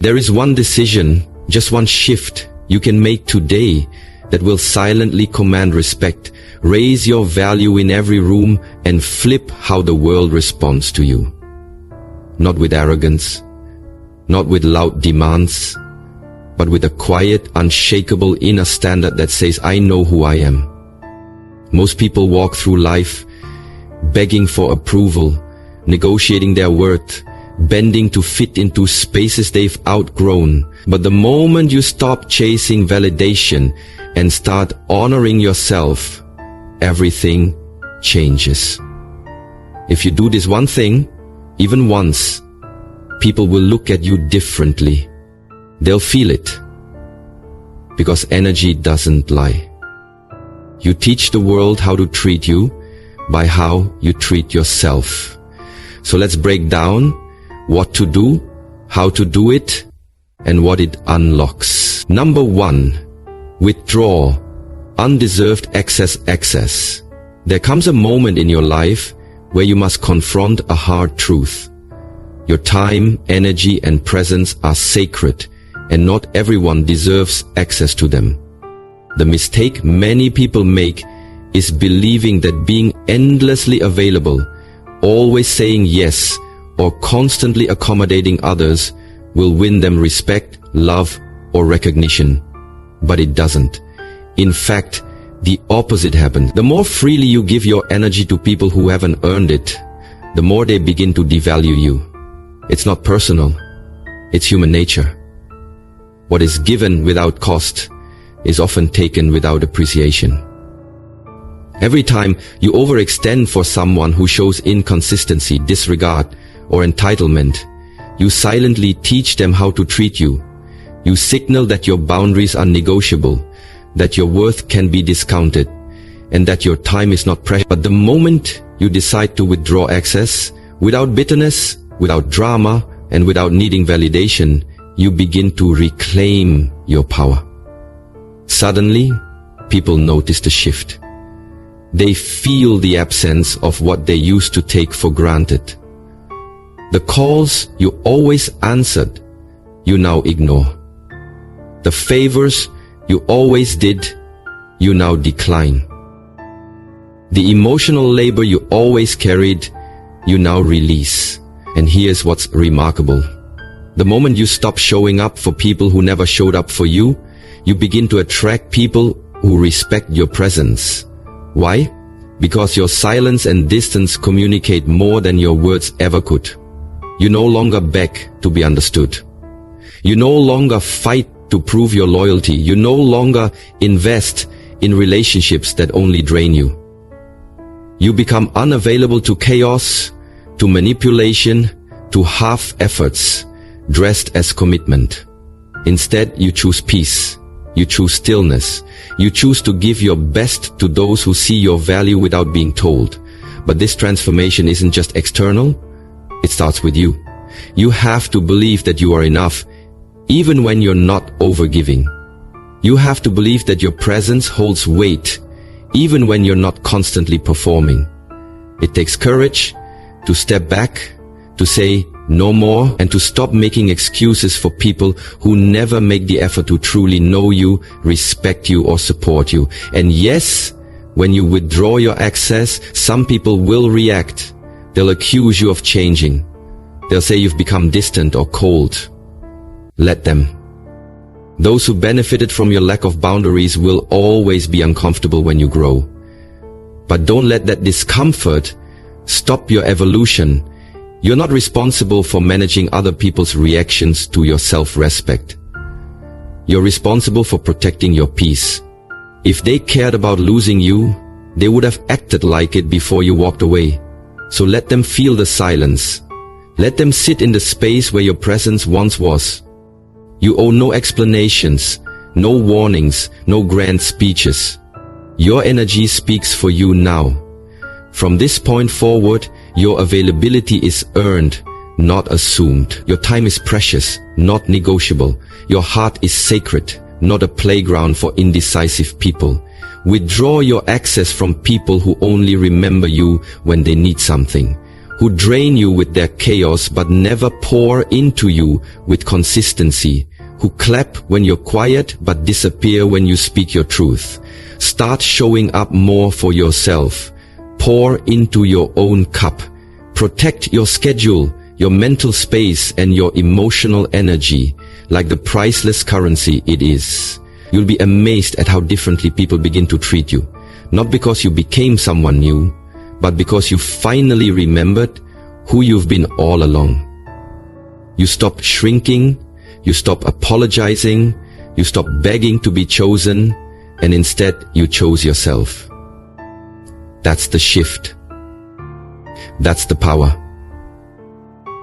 There is one decision, just one shift you can make today that will silently command respect, raise your value in every room, and flip how the world responds to you. Not with arrogance, not with loud demands, but with a quiet, unshakable inner standard that says, I know who I am. Most people walk through life begging for approval, negotiating their worth, bending to fit into spaces they've outgrown. But the moment you stop chasing validation and start honoring yourself, everything changes. If you do this one thing, even once, people will look at you differently. They'll feel it. Because energy doesn't lie. You teach the world how to treat you by how you treat yourself. So let's break down what to do, how to do it, and what it unlocks. Number 1, withdraw undeserved excess. There comes a moment in your life where you must confront a hard truth. Your time, energy, and presence are sacred, and not everyone deserves access to them. The mistake many people make is believing that being endlessly available, always saying yes, or constantly accommodating others will win them respect, love, or recognition. But it doesn't. In fact, the opposite happens. The more freely you give your energy to people who haven't earned it, the more they begin to devalue you. It's not personal. It's human nature. What is given without cost is often taken without appreciation. Every time you overextend for someone who shows inconsistency, disregard, or entitlement, you silently teach them how to treat you. You signal that your boundaries are negotiable, that your worth can be discounted, and that your time is not precious. But the moment you decide to withdraw access, without bitterness, without drama, and without needing validation, you begin to reclaim your power. Suddenly, people notice the shift. They feel the absence of what they used to take for granted. The calls you always answered, you now ignore. The favors you always did, you now decline. The emotional labor you always carried, you now release. And here's what's remarkable. The moment you stop showing up for people who never showed up for you, you begin to attract people who respect your presence. Why? Because your silence and distance communicate more than your words ever could. You no longer beg to be understood. You no longer fight to prove your loyalty. You no longer invest in relationships that only drain you. You become unavailable to chaos, to manipulation, to half efforts, dressed as commitment. Instead, you choose peace. You choose stillness. You choose to give your best to those who see your value without being told. But this transformation isn't just external. It starts with you. You have to believe that you are enough, even when you're not overgiving. You have to believe that your presence holds weight, even when you're not constantly performing. It takes courage to step back, to say no more, and to stop making excuses for people who never make the effort to truly know you, respect you, or support you. And yes, when you withdraw your access, some people will react. They'll accuse you of changing. They'll say you've become distant or cold. Let them. Those who benefited from your lack of boundaries will always be uncomfortable when you grow. But don't let that discomfort stop your evolution. You're not responsible for managing other people's reactions to your self-respect. You're responsible for protecting your peace. If they cared about losing you, they would have acted like it before you walked away. So let them feel the silence. Let them sit in the space where your presence once was. You owe no explanations, no warnings, no grand speeches. Your energy speaks for you now. From this point forward, your availability is earned, not assumed. Your time is precious, not negotiable. Your heart is sacred, not a playground for indecisive people. Withdraw your access from people who only remember you when they need something, who drain you with their chaos but never pour into you with consistency, who clap when you're quiet but disappear when you speak your truth. Start showing up more for yourself. Pour into your own cup. Protect your schedule, your mental space, and your emotional energy like the priceless currency it is. You'll be amazed at how differently people begin to treat you. Not because you became someone new, but because you finally remembered who you've been all along. You stop shrinking, you stop apologizing, you stop begging to be chosen, and instead you chose yourself. That's the shift. That's the power.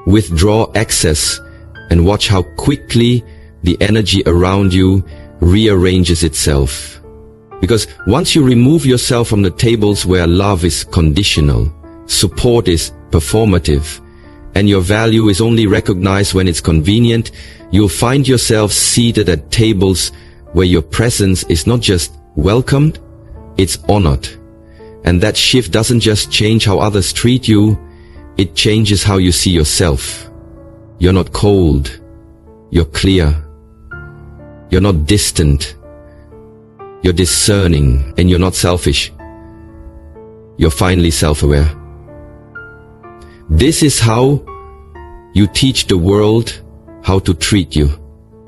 Withdraw excess and watch how quickly the energy around you rearranges itself. Because once you remove yourself from the tables where love is conditional, support is performative, and your value is only recognized when it's convenient, you'll find yourself seated at tables where your presence is not just welcomed, it's honored. And that shift doesn't just change how others treat you, it changes how you see yourself. You're not cold, you're clear. You're not distant, you're discerning, and you're not selfish. You're finally self-aware. This is how you teach the world how to treat you.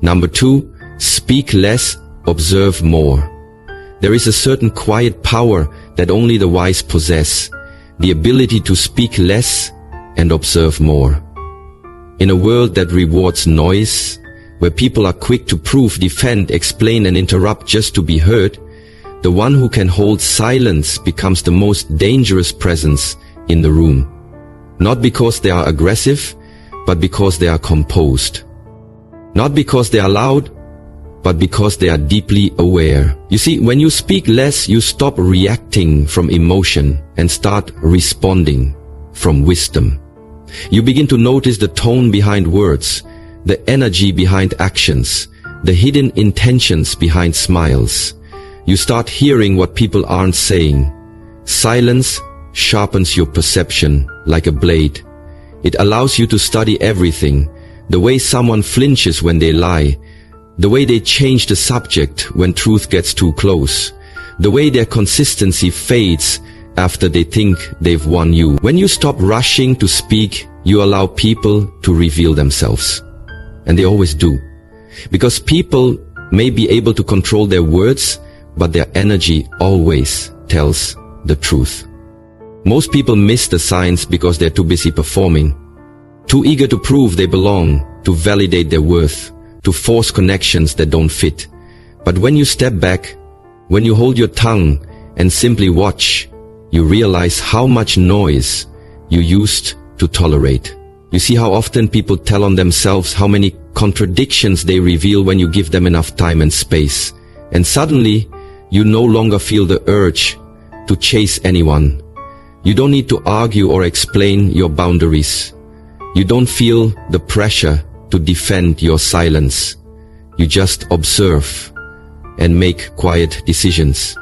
Number 2, speak less, observe more. There is a certain quiet power that only the wise possess, the ability to speak less and observe more. In a world that rewards noise, where people are quick to prove, defend, explain, and interrupt just to be heard, the one who can hold silence becomes the most dangerous presence in the room. Not because they are aggressive, but because they are composed. Not because they are loud, but because they are deeply aware. You see, when you speak less, you stop reacting from emotion and start responding from wisdom. You begin to notice the tone behind words, the energy behind actions, the hidden intentions behind smiles. You start hearing what people aren't saying. Silence sharpens your perception like a blade. It allows you to study everything, the way someone flinches when they lie, the way they change the subject when truth gets too close, the way their consistency fades after they think they've won you. When you stop rushing to speak, you allow people to reveal themselves. And they always do. Because people may be able to control their words, but their energy always tells the truth. Most people miss the signs because they're too busy performing, too eager to prove they belong, to validate their worth, to force connections that don't fit. But when you step back, when you hold your tongue and simply watch, you realize how much noise you used to tolerate. You see how often people tell on themselves, how many contradictions they reveal when you give them enough time and space. And suddenly, you no longer feel the urge to chase anyone. You don't need to argue or explain your boundaries. You don't feel the pressure to defend your silence. You just observe and make quiet decisions.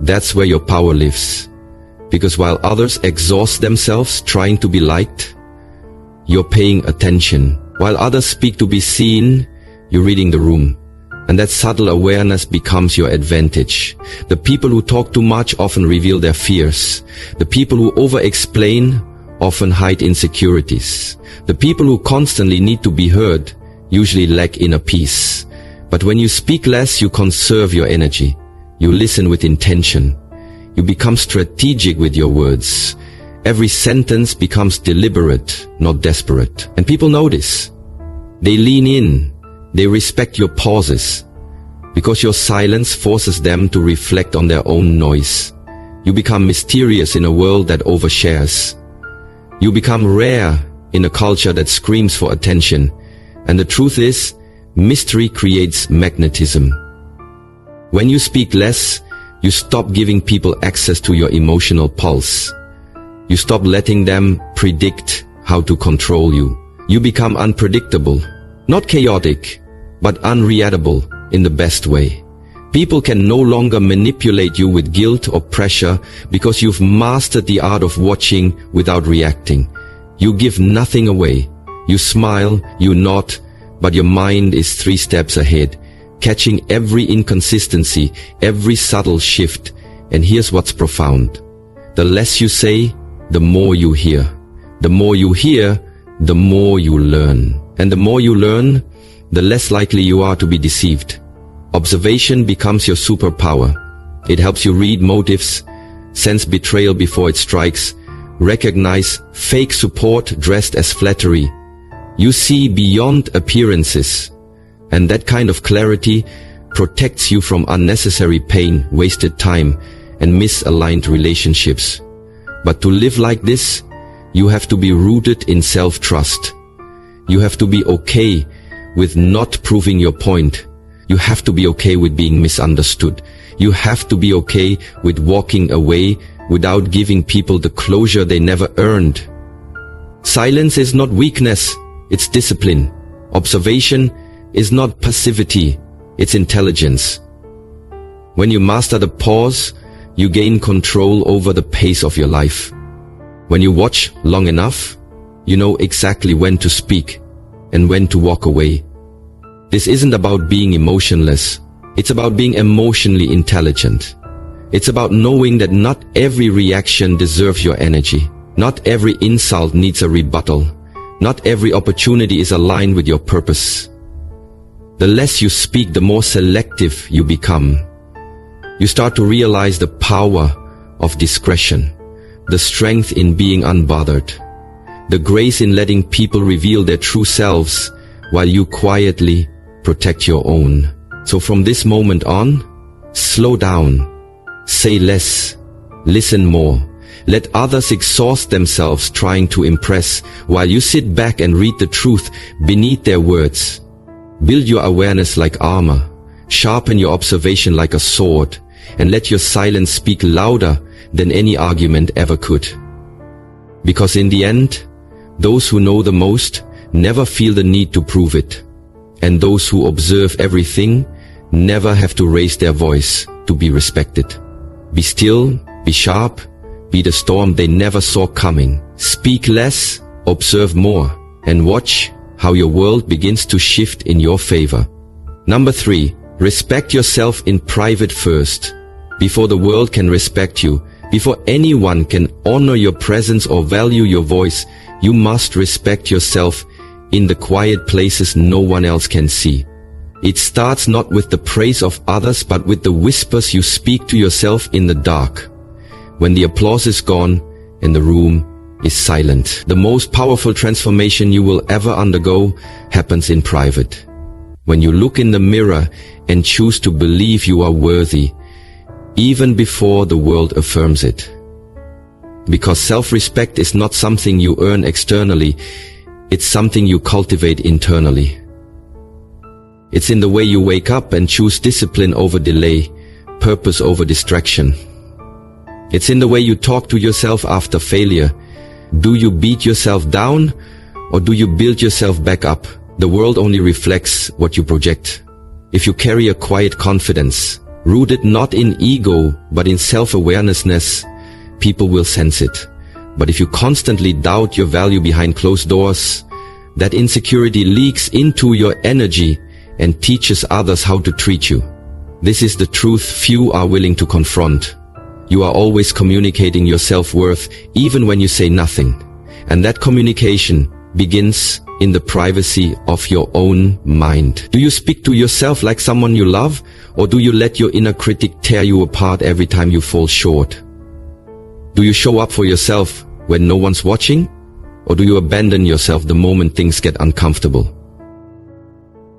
That's where your power lives. Because while others exhaust themselves trying to be liked, you're paying attention. While others speak to be seen, you're reading the room. And that subtle awareness becomes your advantage. The people who talk too much often reveal their fears. The people who over-explain often hide insecurities. The people who constantly need to be heard usually lack inner peace. But when you speak less, you conserve your energy. You listen with intention. You become strategic with your words. Every sentence becomes deliberate, not desperate. And people notice. They lean in. They respect your pauses. Because your silence forces them to reflect on their own noise. You become mysterious in a world that overshares. You become rare in a culture that screams for attention. And the truth is, mystery creates magnetism. When you speak less, you stop giving people access to your emotional pulse. You stop letting them predict how to control you. You become unpredictable, not chaotic, but unreadable in the best way. People can no longer manipulate you with guilt or pressure because you've mastered the art of watching without reacting. You give nothing away. You smile, you nod, but your mind is 3 steps ahead, catching every inconsistency, every subtle shift. And here's what's profound. The less you say, the more you hear. The more you hear, the more you learn. And the more you learn, the less likely you are to be deceived. Observation becomes your superpower. It helps you read motives, sense betrayal before it strikes, recognize fake support dressed as flattery. You see beyond appearances, and that kind of clarity protects you from unnecessary pain, wasted time, and misaligned relationships. But to live like this, you have to be rooted in self-trust. You have to be okay with not proving your point. You have to be okay with being misunderstood. You have to be okay with walking away without giving people the closure they never earned. Silence is not weakness, it's discipline. Observation is not passivity, it's intelligence. When you master the pause, you gain control over the pace of your life. When you watch long enough, you know exactly when to speak and when to walk away. This isn't about being emotionless. It's about being emotionally intelligent. It's about knowing that not every reaction deserves your energy. Not every insult needs a rebuttal. Not every opportunity is aligned with your purpose. The less you speak, the more selective you become. You start to realize the power of discretion, the strength in being unbothered, the grace in letting people reveal their true selves while you quietly protect your own. So from this moment on, slow down, say less, listen more. Let others exhaust themselves trying to impress while you sit back and read the truth beneath their words. Build your awareness like armor, sharpen your observation like a sword, and let your silence speak louder than any argument ever could. Because in the end, those who know the most never feel the need to prove it, and those who observe everything never have to raise their voice to be respected. Be still, be sharp, be the storm they never saw coming. Speak less, observe more, and watch how your world begins to shift in your favor. Number 3, respect yourself in private first. Before the world can respect you, before anyone can honor your presence or value your voice, you must respect yourself in the quiet places no one else can see. It starts not with the praise of others, but with the whispers you speak to yourself in the dark. When the applause is gone and the room is silent, the most powerful transformation you will ever undergo happens in private. When you look in the mirror and choose to believe you are worthy, even before the world affirms it. Because self-respect is not something you earn externally, it's something you cultivate internally. It's in the way you wake up and choose discipline over delay, purpose over distraction. It's in the way you talk to yourself after failure. Do you beat yourself down, or do you build yourself back up? The world only reflects what you project. If you carry a quiet confidence, rooted not in ego, but in self-awareness, people will sense it. But if you constantly doubt your value behind closed doors, that insecurity leaks into your energy and teaches others how to treat you. This is the truth few are willing to confront. You are always communicating your self-worth, even when you say nothing. And that communication begins in the privacy of your own mind. Do you speak to yourself like someone you love, or do you let your inner critic tear you apart every time you fall short? Do you show up for yourself when no one's watching, or do you abandon yourself the moment things get uncomfortable?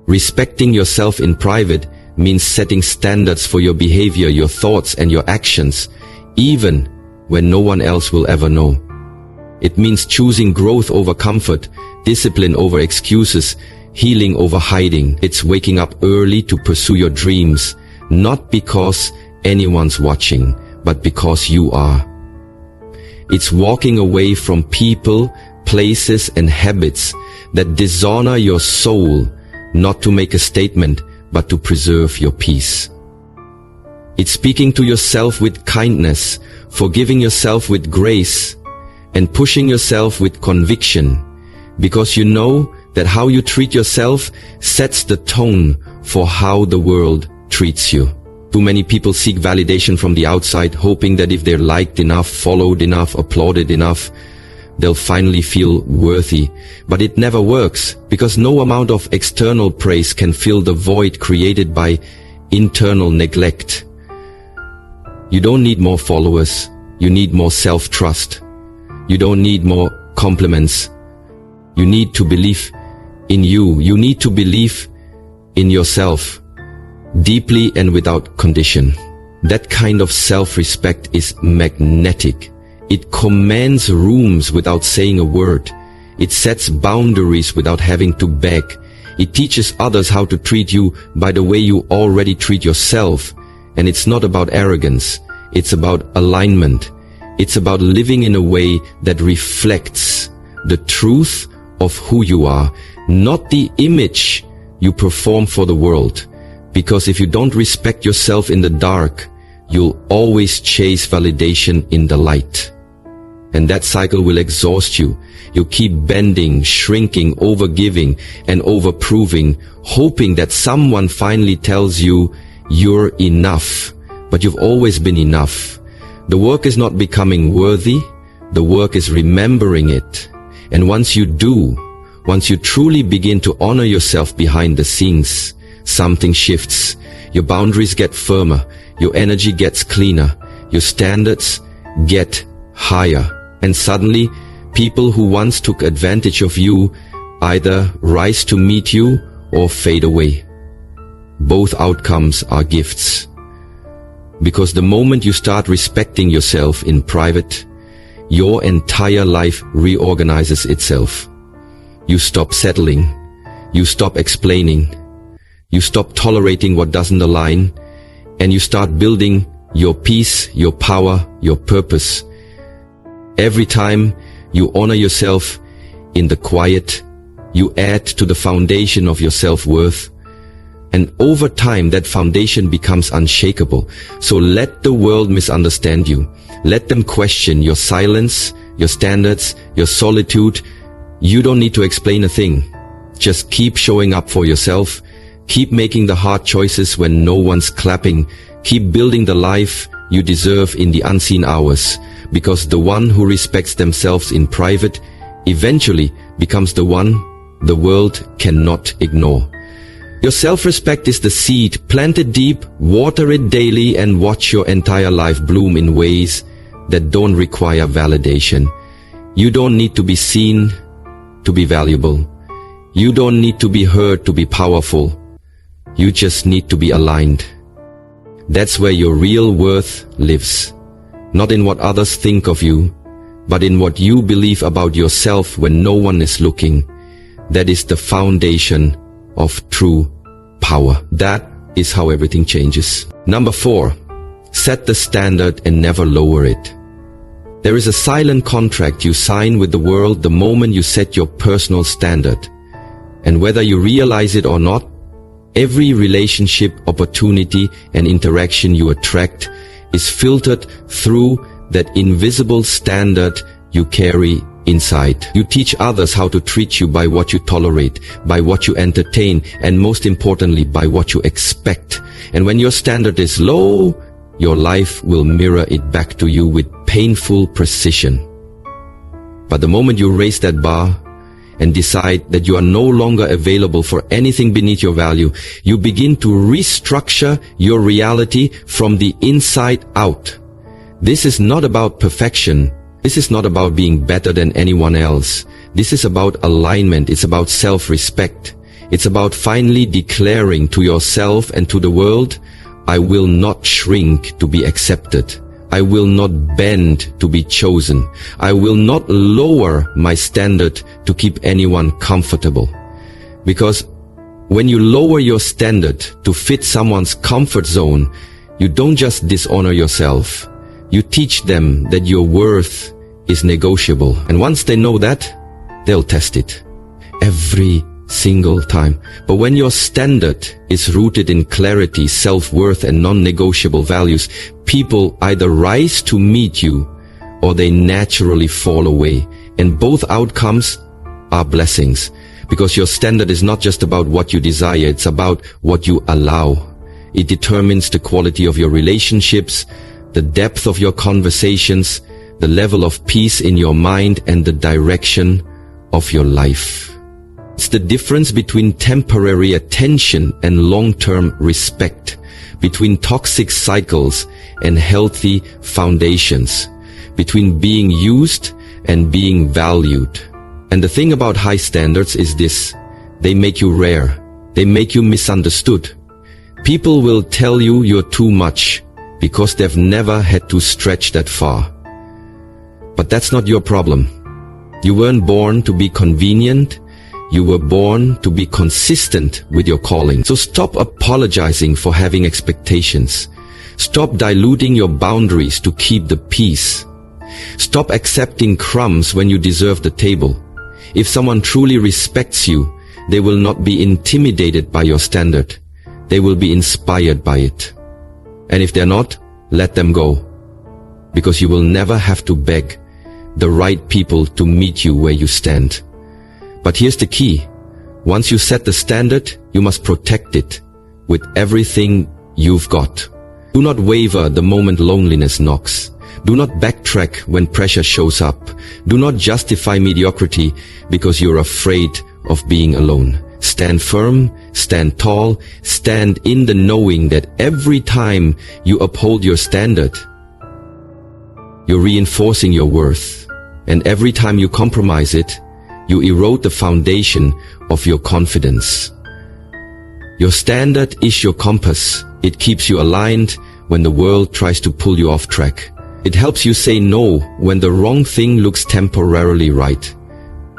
Respecting yourself in private means setting standards for your behavior, your thoughts, and your actions, even when no one else will ever know. It means choosing growth over comfort, discipline over excuses, healing over hiding. It's waking up early to pursue your dreams, not because anyone's watching, but because you are. It's walking away from people, places, and habits that dishonor your soul, not to make a statement, but to preserve your peace. It's speaking to yourself with kindness, forgiving yourself with grace, and pushing yourself with conviction, because you know that how you treat yourself sets the tone for how the world treats you. Too many people seek validation from the outside, hoping that if they're liked enough, followed enough, applauded enough, they'll finally feel worthy. But it never works, because no amount of external praise can fill the void created by internal neglect. You don't need more followers. You need more self-trust. You don't need more compliments. You need to believe in you. You need to believe in yourself, deeply and without condition. That kind of self-respect is magnetic. It commands rooms without saying a word. It sets boundaries without having to beg. It teaches others how to treat you by the way you already treat yourself. And it's not about arrogance. It's about alignment. It's about living in a way that reflects the truth of who you are, not the image you perform for the world. Because if you don't respect yourself in the dark, you'll always chase validation in the light. And that cycle will exhaust you. You'll keep bending, shrinking, overgiving, and overproving, hoping that someone finally tells you you're enough. But you've always been enough. The work is not becoming worthy. The work is remembering it. And once you do, once you truly begin to honor yourself behind the scenes, something shifts. Your boundaries get firmer. Your energy gets cleaner. Your standards get higher. And suddenly, people who once took advantage of you either rise to meet you or fade away. Both outcomes are gifts. Because the moment you start respecting yourself in private, your entire life reorganizes itself. You stop settling. You stop explaining. You stop tolerating what doesn't align. And you start building your peace, your power, your purpose. Every time you honor yourself in the quiet, you add to the foundation of your self-worth. And over time, that foundation becomes unshakable. So let the world misunderstand you. Let them question your silence, your standards, your solitude. You don't need to explain a thing. Just keep showing up for yourself. Keep making the hard choices when no one's clapping. Keep building the life you deserve in the unseen hours. Because the one who respects themselves in private eventually becomes the one the world cannot ignore. Your self-respect is the seed. Plant it deep, water it daily, and watch your entire life bloom in ways that don't require validation. You don't need to be seen to be valuable. You don't need to be heard to be powerful. You just need to be aligned. That's where your real worth lives. Not in what others think of you, but in what you believe about yourself when no one is looking. That is the foundation of true power. That is how everything changes. Number 4, set the standard and never lower it. There is a silent contract you sign with the world the moment you set your personal standard. And whether you realize it or not, every relationship, opportunity, and interaction you attract is filtered through that invisible standard you carry inside. You teach others how to treat you by what you tolerate, by what you entertain, and most importantly, by what you expect. And when your standard is low, your life will mirror it back to you with painful precision. But the moment you raise that bar and decide that you are no longer available for anything beneath your value, you begin to restructure your reality from the inside out. This is not about perfection. This is not about being better than anyone else. This is about alignment. It's about self-respect. It's about finally declaring to yourself and to the world, I will not shrink to be accepted. I will not bend to be chosen. I will not lower my standard to keep anyone comfortable. Because when you lower your standard to fit someone's comfort zone, you don't just dishonor yourself. You teach them that your worth is negotiable. And once they know that, they'll test it. Every single time. But when your standard is rooted in clarity, self-worth, and non-negotiable values, people either rise to meet you or they naturally fall away. And both outcomes are blessings, because your standard is not just about what you desire, it's about what you allow. It determines the quality of your relationships, the depth of your conversations, the level of peace in your mind, and the direction of your life. It's the difference between temporary attention and long-term respect, between toxic cycles and healthy foundations, between being used and being valued. And the thing about high standards is this: they make you rare, they make you misunderstood. People will tell you you're too much because they've never had to stretch that far. But that's not your problem. You weren't born to be convenient, you were born to be consistent with your calling. So stop apologizing for having expectations. Stop diluting your boundaries to keep the peace. Stop accepting crumbs when you deserve the table. If someone truly respects you, they will not be intimidated by your standard. They will be inspired by it. And if they're not, let them go. Because you will never have to beg the right people to meet you where you stand. But here's the key. Once you set the standard, you must protect it with everything you've got. Do not waver the moment loneliness knocks. Do not backtrack when pressure shows up. Do not justify mediocrity because you're afraid of being alone. Stand firm, stand tall, stand in the knowing that every time you uphold your standard, you're reinforcing your worth. And every time you compromise it, you erode the foundation of your confidence. Your standard is your compass. It keeps you aligned when the world tries to pull you off track. It helps you say no when the wrong thing looks temporarily right.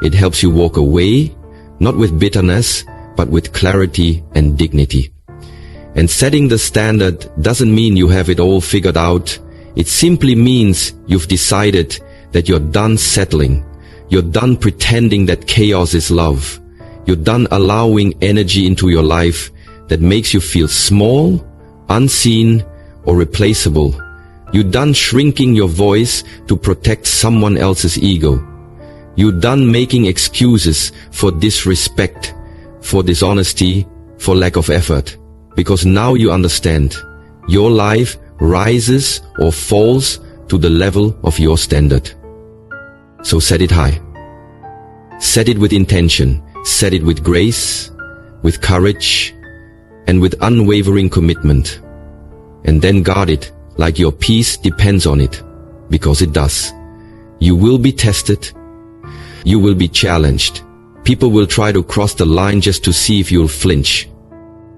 It helps you walk away, not with bitterness, but with clarity and dignity. And setting the standard doesn't mean you have it all figured out. It simply means you've decided that you're done settling. You're done pretending that chaos is love. You're done allowing energy into your life that makes you feel small, unseen, or replaceable. You're done shrinking your voice to protect someone else's ego. You're done making excuses for disrespect, for dishonesty, for lack of effort. Because now you understand, your life rises or falls to the level of your standard. So set it high. Set it with intention. Set it with grace, with courage, and with unwavering commitment. And then guard it like your peace depends on it, because it does. You will be tested. You will be challenged. People will try to cross the line just to see if you'll flinch.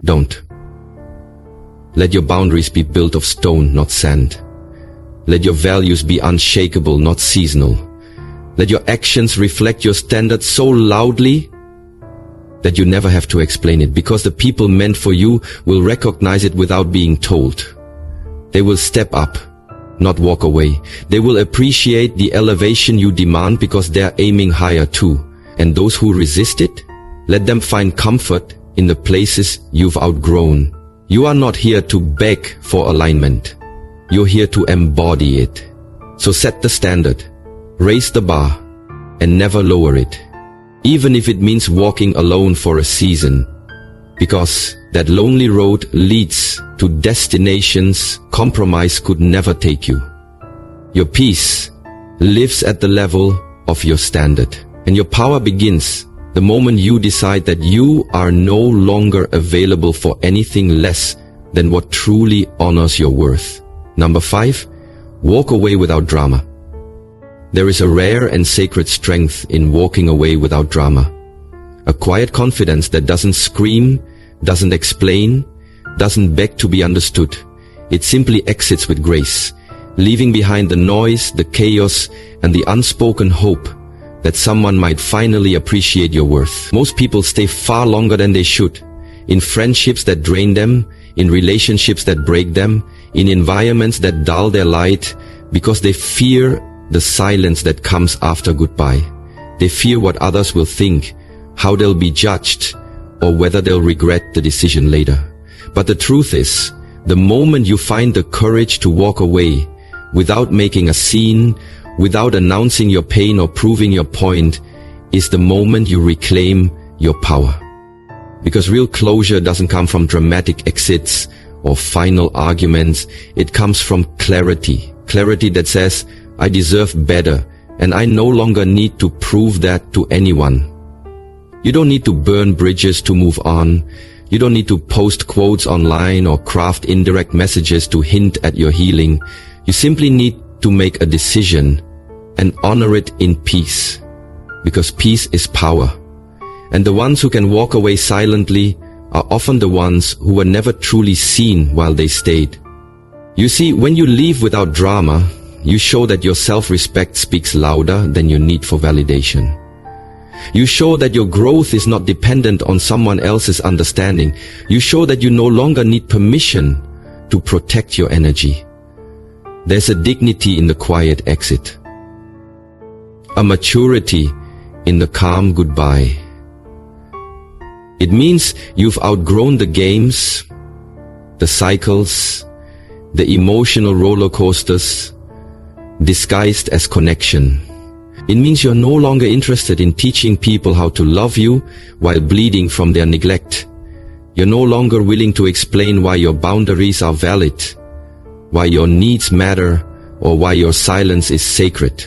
Don't. Let your boundaries be built of stone, not sand. Let your values be unshakable, not seasonal. Let your actions reflect your standards so loudly that you never have to explain it, because the people meant for you will recognize it without being told. They will step up, not walk away. They will appreciate the elevation you demand because they're aiming higher too. And those who resist it, let them find comfort in the places you've outgrown. You are not here to beg for alignment. You're here to embody it. So set the standard, raise the bar, and never lower it. Even if it means walking alone for a season. Because that lonely road leads to destinations compromise could never take you. Your peace lives at the level of your standard. And your power begins the moment you decide that you are no longer available for anything less than what truly honors your worth. Number 5, walk away without drama. There is a rare and sacred strength in walking away without drama. A quiet confidence that doesn't scream, doesn't explain, doesn't beg to be understood. It simply exits with grace, leaving behind the noise, the chaos, and the unspoken hope that someone might finally appreciate your worth. Most people stay far longer than they should, in friendships that drain them, in relationships that break them, in environments that dull their light, because they fear the silence that comes after goodbye. They fear what others will think, how they'll be judged, or whether they'll regret the decision later. But the truth is, the moment you find the courage to walk away without making a scene without announcing your pain or proving your point, is the moment you reclaim your power. Because real closure doesn't come from dramatic exits or final arguments. It comes from clarity. Clarity that says, I deserve better, and I no longer need to prove that to anyone. You don't need to burn bridges to move on. You don't need to post quotes online or craft indirect messages to hint at your healing. You simply need to make a decision and honor it in peace. Because peace is power. And the ones who can walk away silently are often the ones who were never truly seen while they stayed. You see, when you leave without drama, you show that your self-respect speaks louder than your need for validation. You show that your growth is not dependent on someone else's understanding. You show that you no longer need permission to protect your energy. There's a dignity in the quiet exit. A maturity in the calm goodbye. It means you've outgrown the games, the cycles, the emotional roller coasters, disguised as connection. It means you're no longer interested in teaching people how to love you while bleeding from their neglect. You're no longer willing to explain why your boundaries are valid, why your needs matter, or why your silence is sacred.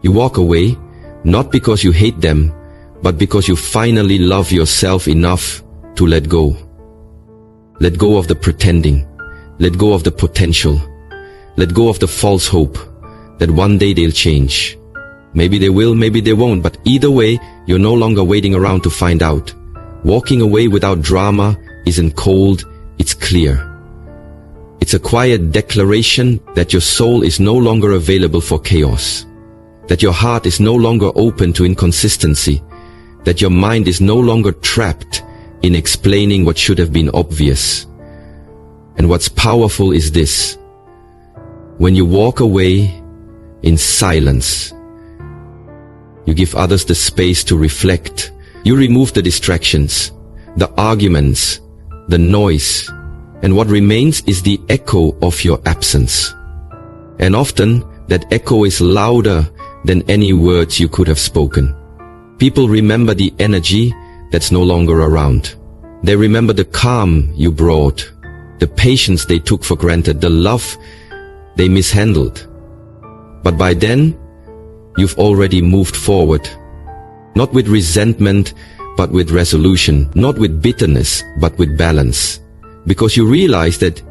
You walk away, not because you hate them, but because you finally love yourself enough to let go. Let go of the pretending. Let go of the potential. Let go of the false hope that one day they'll change. Maybe they will, maybe they won't, but either way, you're no longer waiting around to find out. Walking away without drama isn't cold, it's clear. It's a quiet declaration that your soul is no longer available for chaos, that your heart is no longer open to inconsistency, that your mind is no longer trapped in explaining what should have been obvious. And what's powerful is this: when you walk away in silence, you give others the space to reflect. You remove the distractions, the arguments, the noise, and what remains is the echo of your absence. And often, that echo is louder than any words you could have spoken. People remember the energy that's no longer around. They remember the calm you brought, the patience they took for granted, the love they mishandled. But by then, you've already moved forward, not with resentment, but with resolution, not with bitterness, but with balance. Because you realize that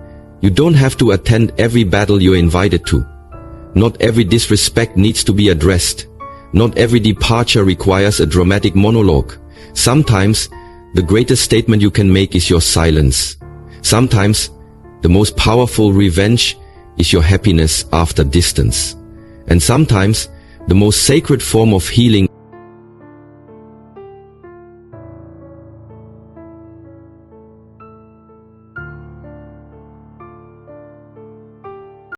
you don't have to attend every battle you're invited to. Not every disrespect needs to be addressed. Not every departure requires a dramatic monologue. Sometimes, the greatest statement you can make is your silence. Sometimes, the most powerful revenge is your happiness after distance. And sometimes, the most sacred form of healing